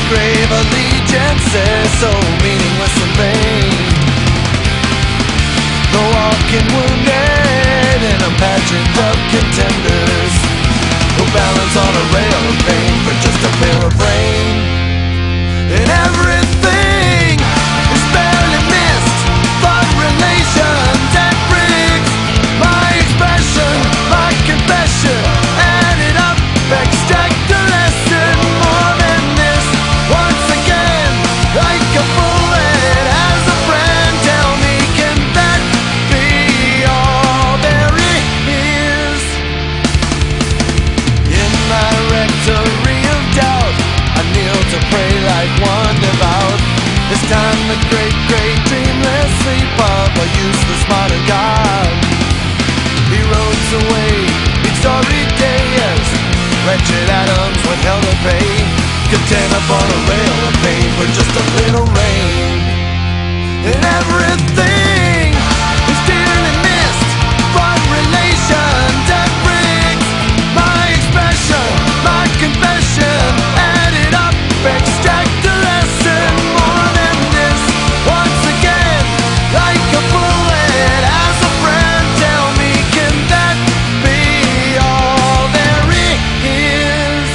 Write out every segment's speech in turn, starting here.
grave allegiances so meaningless and vain. The walking wounded in a pageant of contenders who balance on a rail of pain for just a pair of rain. And everything is barely missed. Blood relations and bricks. My expression, my confession, added up, extract the lesson. More than this, once again, like a bullet as a friend. Tell me, can that be all there is? In my rectory of doubt, I kneel to pray like one devout. This time the great, great dreamless sleep of a useless modern God. He roams away each storied day as wretched atoms with hell to pay, content upon a rail of pain for just a little rain. And everything is dearly missed. Blood relations and bricks. My expression, my confession, added up, extract the lesson. More than this, once again, like a bullet as a friend. Tell me, can that be all there is?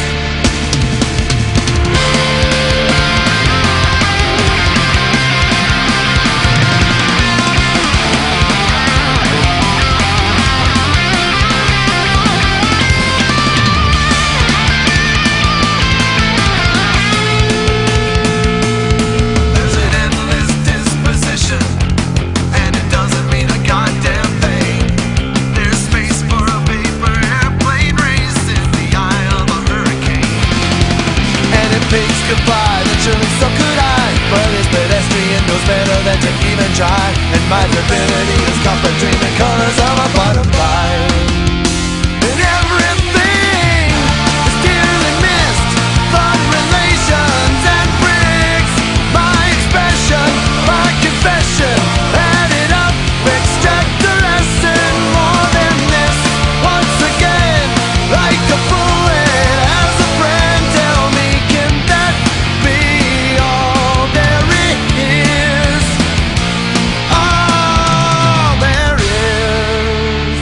There's an endless disposition, and it doesn't mean a goddamn thing. There's space for a paper airplane race in the eye of a hurricane. And if pigs could fly, then surely so could I. But this pedestrian knows better than to even try. And my divinity is caught between the colors of a butterfly. And everything is dearly missed. Blood relations and bricks. My expression, my confession, added up, extract the lesson. More than this, once again, like a bullet as a friend. Tell me, can that be all there is? All there is.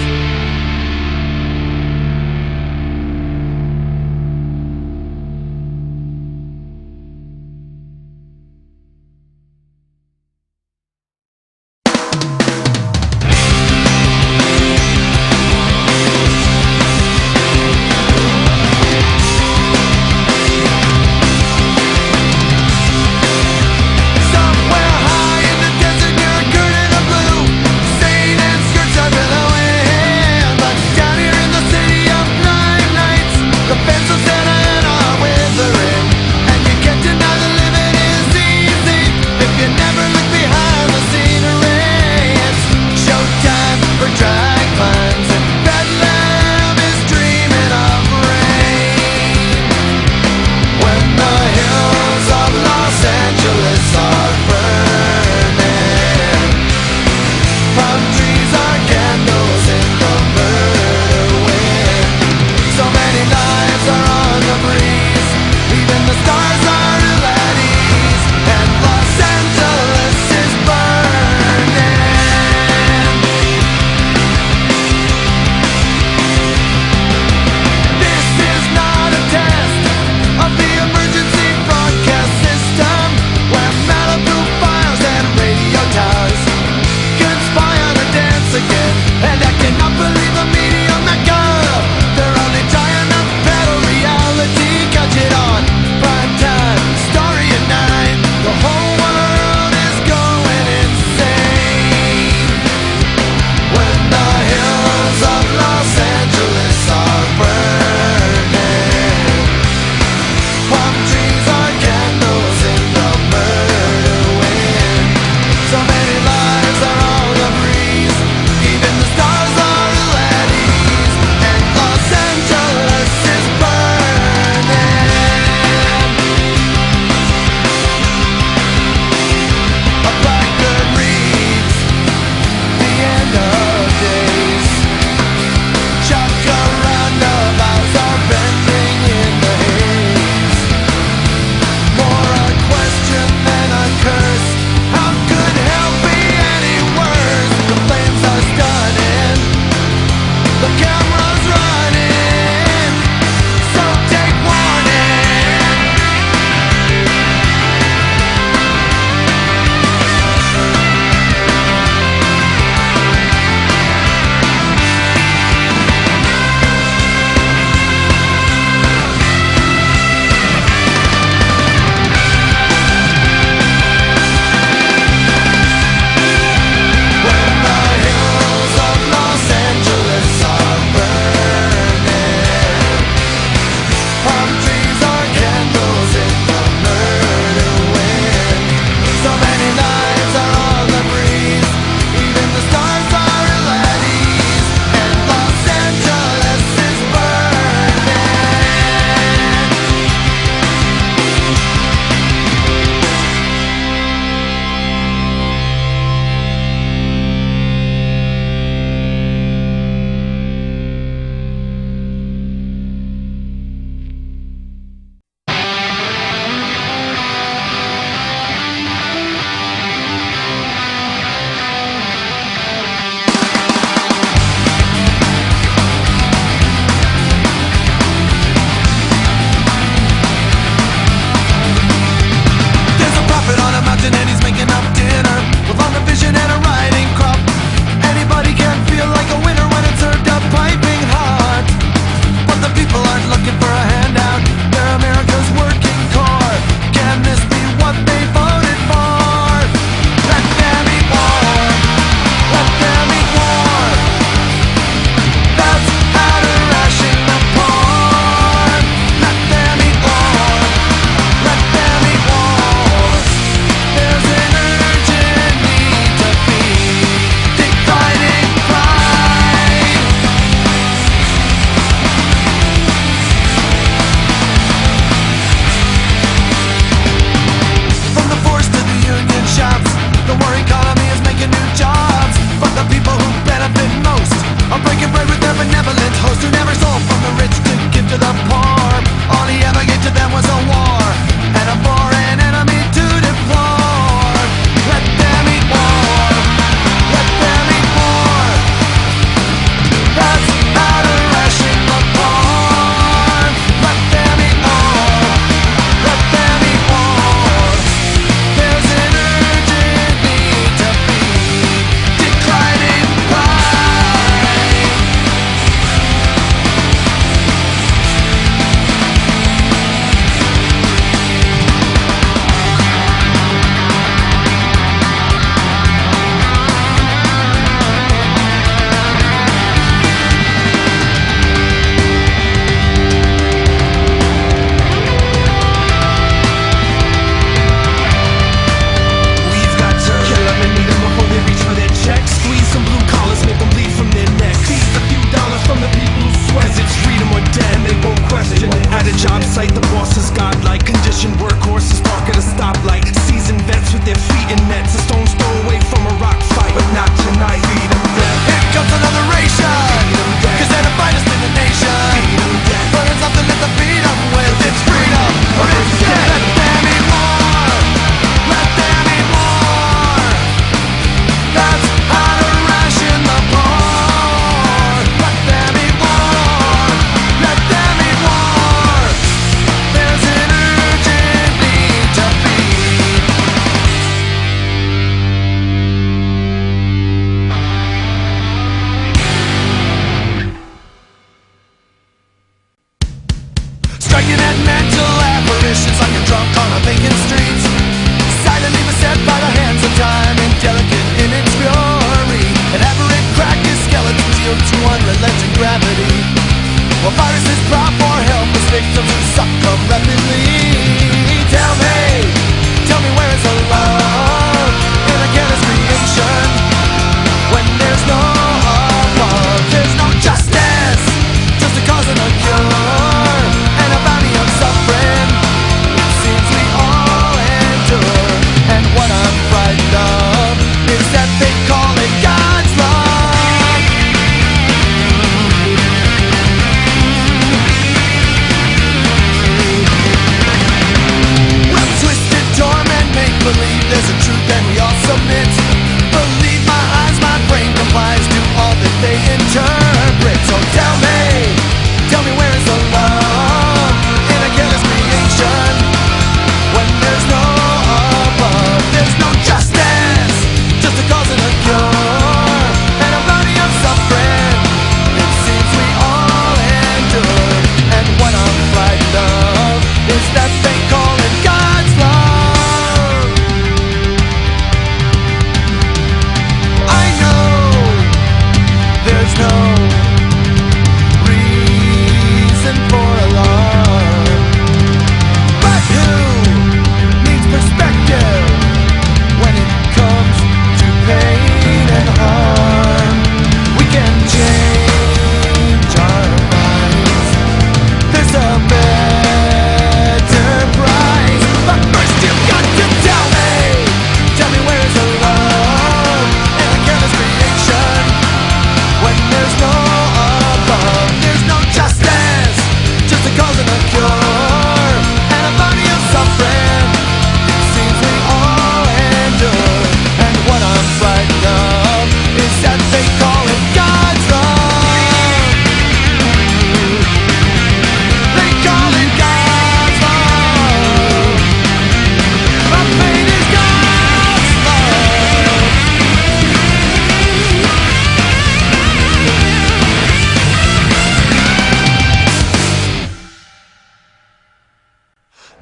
there's a truth and we all submit. Believe my eyes, my brain complies to all that they interpret. So tell me where is the love in a careless creation? When there's no above, there's no justice, just a cause and a cure, and a body of suffering. It seems we all endure, and what I'm frightened of is that they call it God's love. I know there's no reason for alarm, but who needs perspective when it comes to pain and harm? We can change our minds, there's a better price. But first you've got to tell me where's the love in a careless creation? When there's no above, there's no justice, just a cause and a cure, and a body of suffering. It seems we all endure, and what I'm frightened of is that they call it God's love. They call it God's love. My pain is God's love.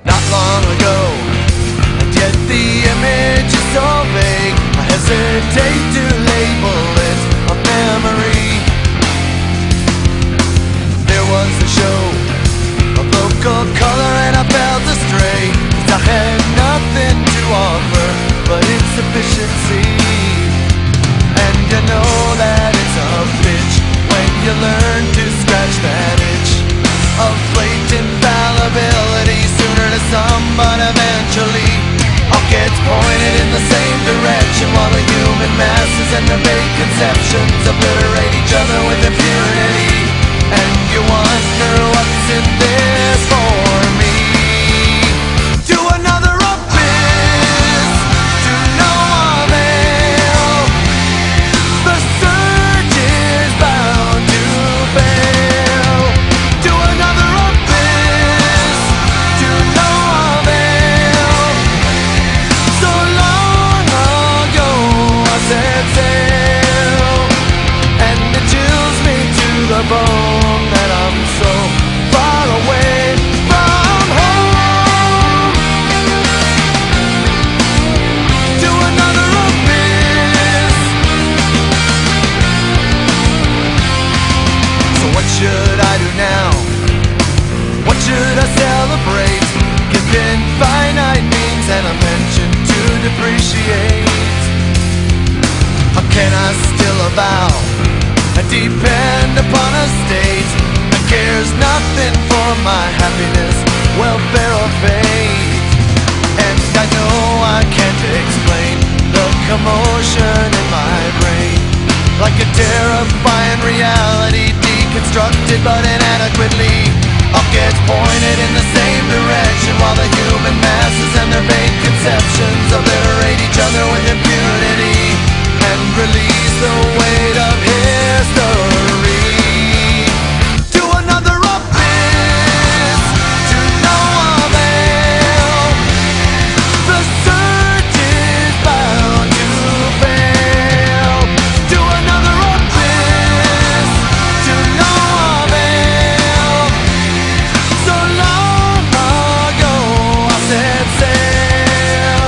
Not long ago, and yet the image is so vague, I hesitate to label it a memory. There was a show of local color and I felt astray, 'cause I had nothing to offer but insufficiency. And you know that it's a bitch when you learn to scratch that itch of blatant fallibility. Sooner to some, but eventually all gets pointed in the same direction, while the human masses and their vague conceptions obliterate each other with impunity. And you wonder what's in this for me. To another abyss, to no avail. The search is bound to fail. To another abyss, to no avail. So long ago I set sail, and it chills me to the bone that I'm so far away from home. To another abyss. So what should I do now? What should I celebrate? Given finite means and a pension to depreciate, how can I still avow and depend upon a state that cares nothing for my happiness, welfare or fate? And I know I can't explain the commotion in my brain, like a terrifying reality deconstructed but inadequately. All gets pointed in the same direction, while the human masses and their vague conceptions obliterate each other with impunity and release the weight of history. To another abyss, to no avail. The search is bound to fail. To another abyss, to no avail. So long ago I set sail.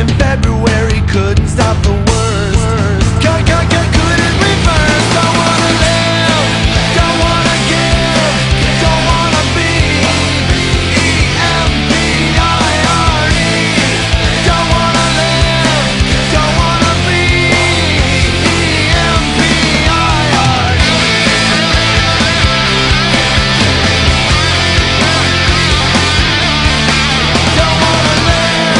in February couldn't stop the worst. Couldn't reverse. Don't wanna live, don't wanna give, don't wanna be. E-M-P-I-R-E. Don't wanna live, don't wanna be. E-M-P-I-R-E. Don't wanna live,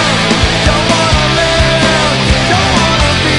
don't wanna live, don't wanna be.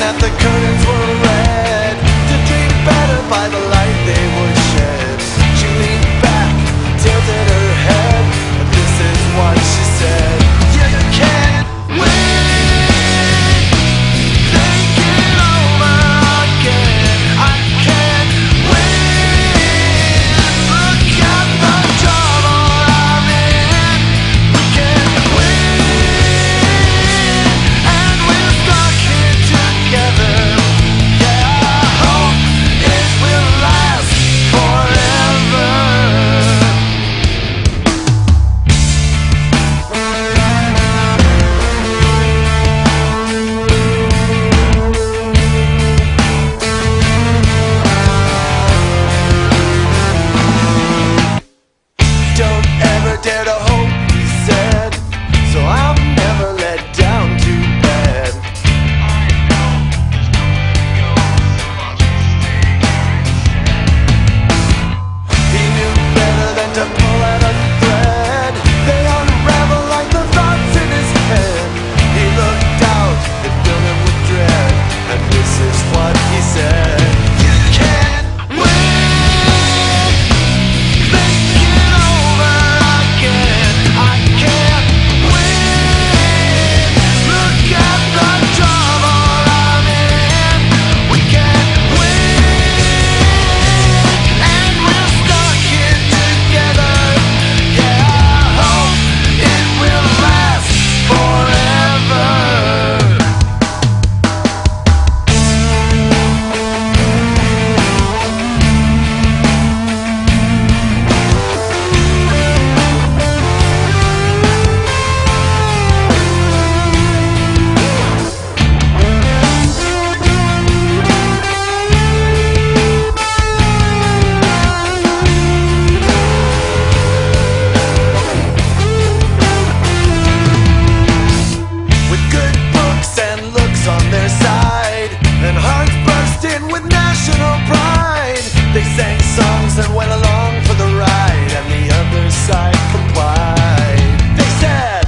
that the curtains were red, to dream better by the light they would shed. She leaned back, tilted her head, and this is what she said: you can't win, think it over again. I can't win, look at the trouble I'm in. We can't win, and we're stuck here together. Yeah, I hope it will last forever. Don't ever dare to hope, he said, so I'm never let down too bad. He knew better than to pull at a thread. They unravel like the thoughts in his head. He looked out, it filled him with dread, and this is what he said: you can't win, think it over again. I can't win, look at the trouble I'm in. We can't win, and we're stuck here together. Yeah, I hope it will last forever. With good books and looks on their side, and hearts bursting with national pride, they sang songs and went along for the ride, and the other side complied. They said,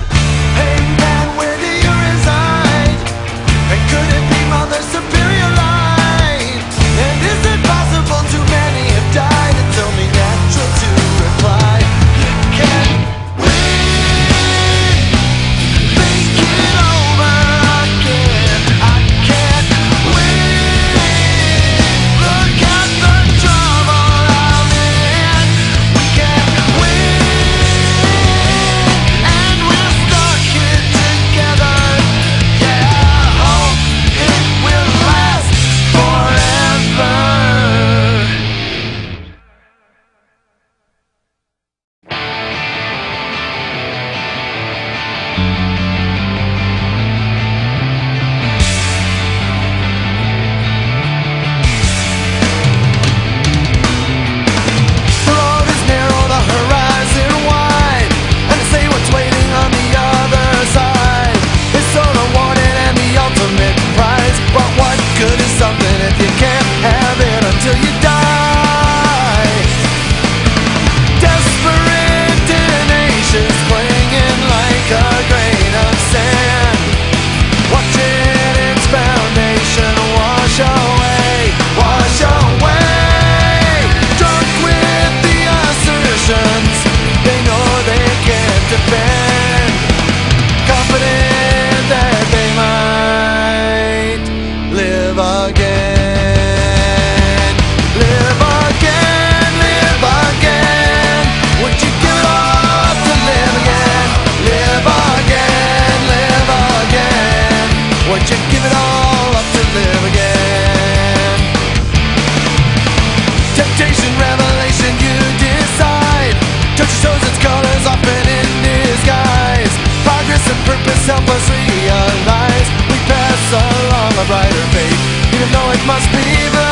hey man, where do you reside? And could it be Mother Superior light? And is it possible too many have died? It's only natural to reply: you can't win, think it over again. I can't win, look at the trouble I'm in. We can't win, and we're stuck here together. Yeah, I hope it will last forever. The road is narrow, the horizon wide, and to say what's waiting on the other side is so rewarding and the ultimate prize. But what good is something if you can't have it until you die? Desperate tenacious, clinging like a grain of sand, watching its foundation wash away, wash away. Drunk with the assertions they know they can't defend, confident that they might live again, live again, live again. Would you give it all up to live again, live again, live again? Would you give it all up to live again? Temptation, revelation, you decide. Church shows its colors often in disguise. Progress and purpose help us realize we pass along a brighter fate, even though it must be the